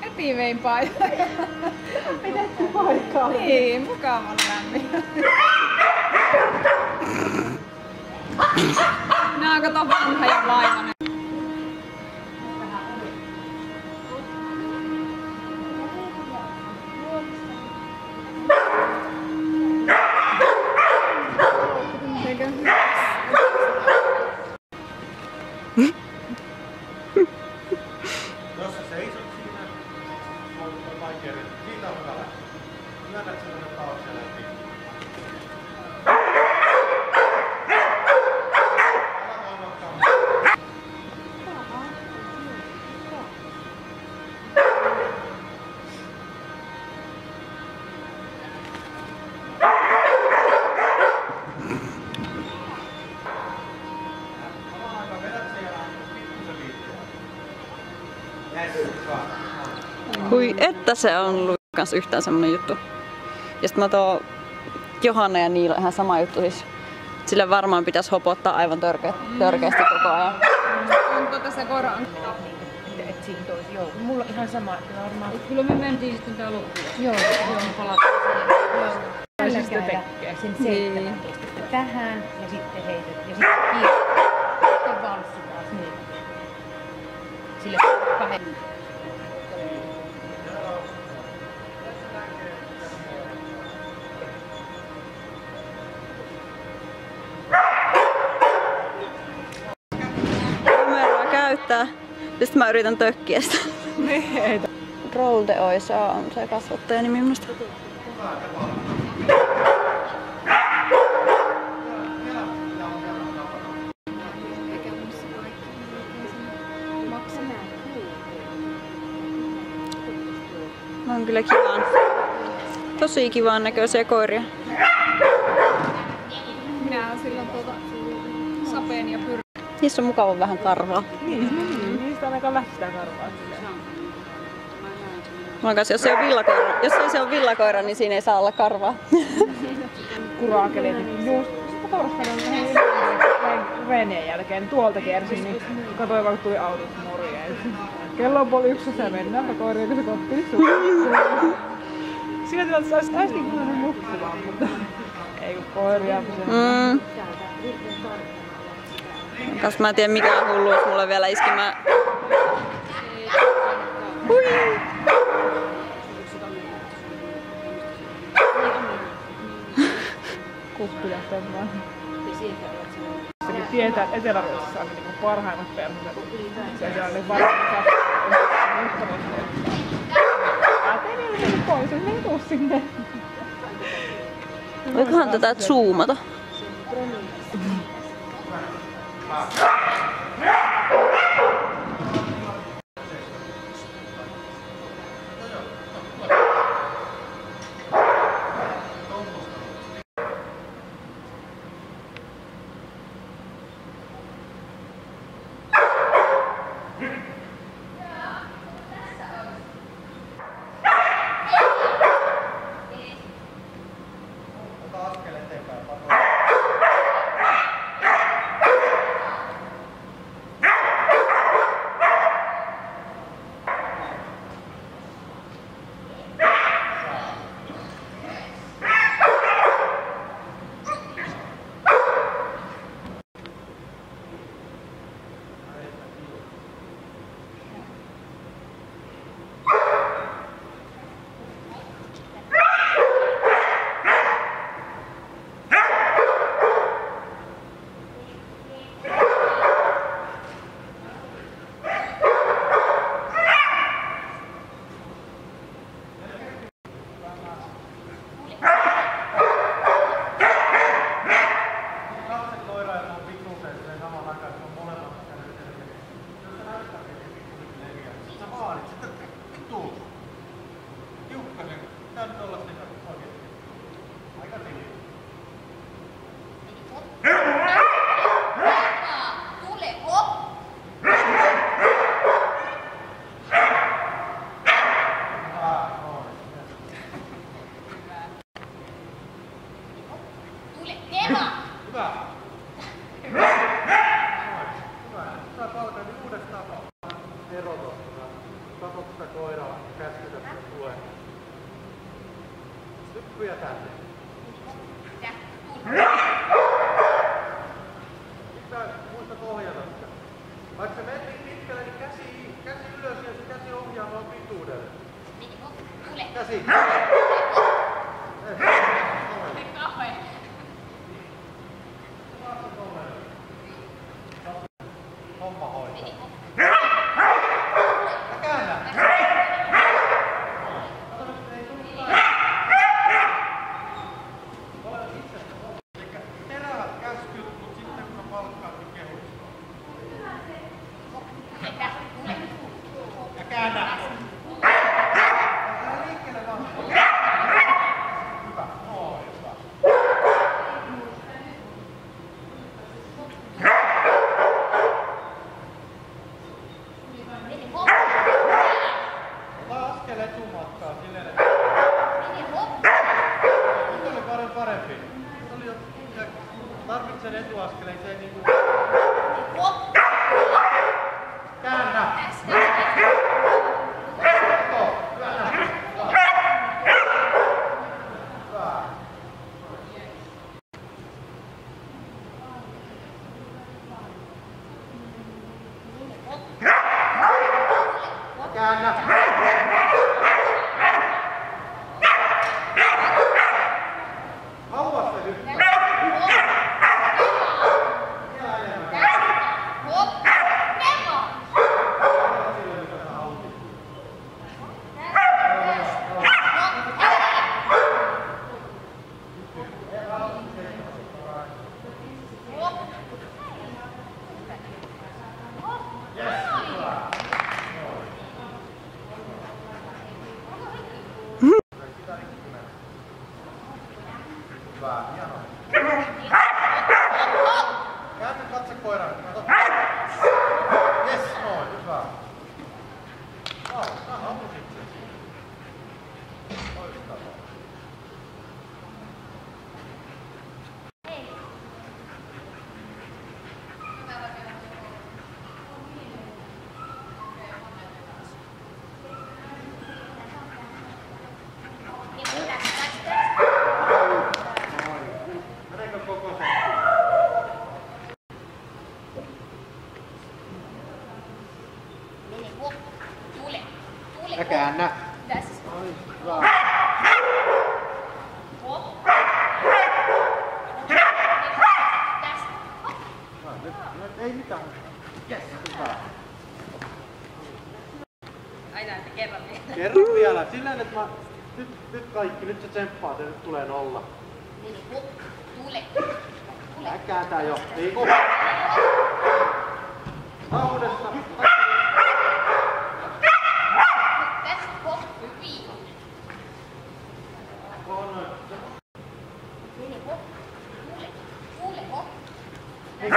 Heti vein paitaa. Pidetty paikkaa. Niin, mukavan lämmin. Nää on kato vanha ja vaivainen. Jos sä seisot siinä, on vaikea riittää. Siitä on hyvä lähteä. Myönnät sä tänne taakse läpi. Hui, että se on ollut kans yhtään semmonen juttu. Ja sit mä tuo Johanna ja Niilo ihan sama juttu siis. Sille varmaan pitäisi hopottaa aivan törkeästi koko ajan. On se koran. Et siinä toisi, joo. Mulla on ihan sama, että varmaan... Kyllä me mentiin sitten tää loppuun. Joo, palattiin siihen. Joo. Tällä tekee. Sen 17 tähän ja sitten heität ja sitten kiinni. Sitten valssi taas niin. Sille 2. Kameraa käyttää. Ja sit mä yritän tökkiä sitä. Rolde Oisa on se kasvattajan nimi minusta. On kyllä kivaan. Tosi kivaan näköisiä koiria. Minä on silloin sapeen ja pyrrän. Niissä on mukava vähän karvaa. Niistä ainakaan lähtee karvaa. Jos se on villakoira, niin siinä ei saa olla karvaa. Kuraakeleita. Just fotografasin reenien jälkeen. Tuolta kiersin, niin katsoin vaikka tuli autosta morjeen. Kello on 12:30 ja mennään koirien kanssa kotiin suuntaan. Siinä tilanteessa olisi äsken kuitenkin nukkumaan, mutta ei kun koiria pysyä. Kas mä en tiedä mikä on hulluus mulle vielä iskemään. Hui! Kuppilähtöön vaan. Sekin tietää, että Etelä-Ruotsissa on niinku parhaimmat perheet. Siellä oli varmaan muuttamista. Tein ei ole pois, jos ei tuu sinne. Voikohan tätä zoomata? katot sitä koiraa, käskytä sitä tulee. Hyppyjä tänne. Pitää muista ohjata sitä. Vaikka se menee pitkälle, niin käsi ylös ja se käsi ohjaa vaan pituudelle. Käsi. Homma hoitaa. Ja käännä. Ole itsestä. Elikkä terävät käskyt, mut sitten kun sä palkkaat, niin kehut. Ja käännä. Älä liikkeelle vaan. Hyvä. Noin, hyvä. Ota askel etumatkaa silleen, että nyt oli parempi. Nyt oli jo, tarvitsen etuaskeleen, se ei niinku... Käännä! Kato, käännä! Hyvä. Käännä! Kauas se hyppää. Vielä enemmän. Sille mitä sä autit. Hyvä, hienoa. Käänny katse koiran. Jes, noin, hyvä. Sä ammusit sen. Loistavaa. Meneekö koko se? Ja käännä. Oi, hyvä. Nyt ei mitään. Jes, hyvä. Kerran vielä. Silleen, että mä... Nyt kaikki, nyt se tsemppaa, se nyt tulee 0. Älä kääntää jo. Liiku. Uudesta. Ei.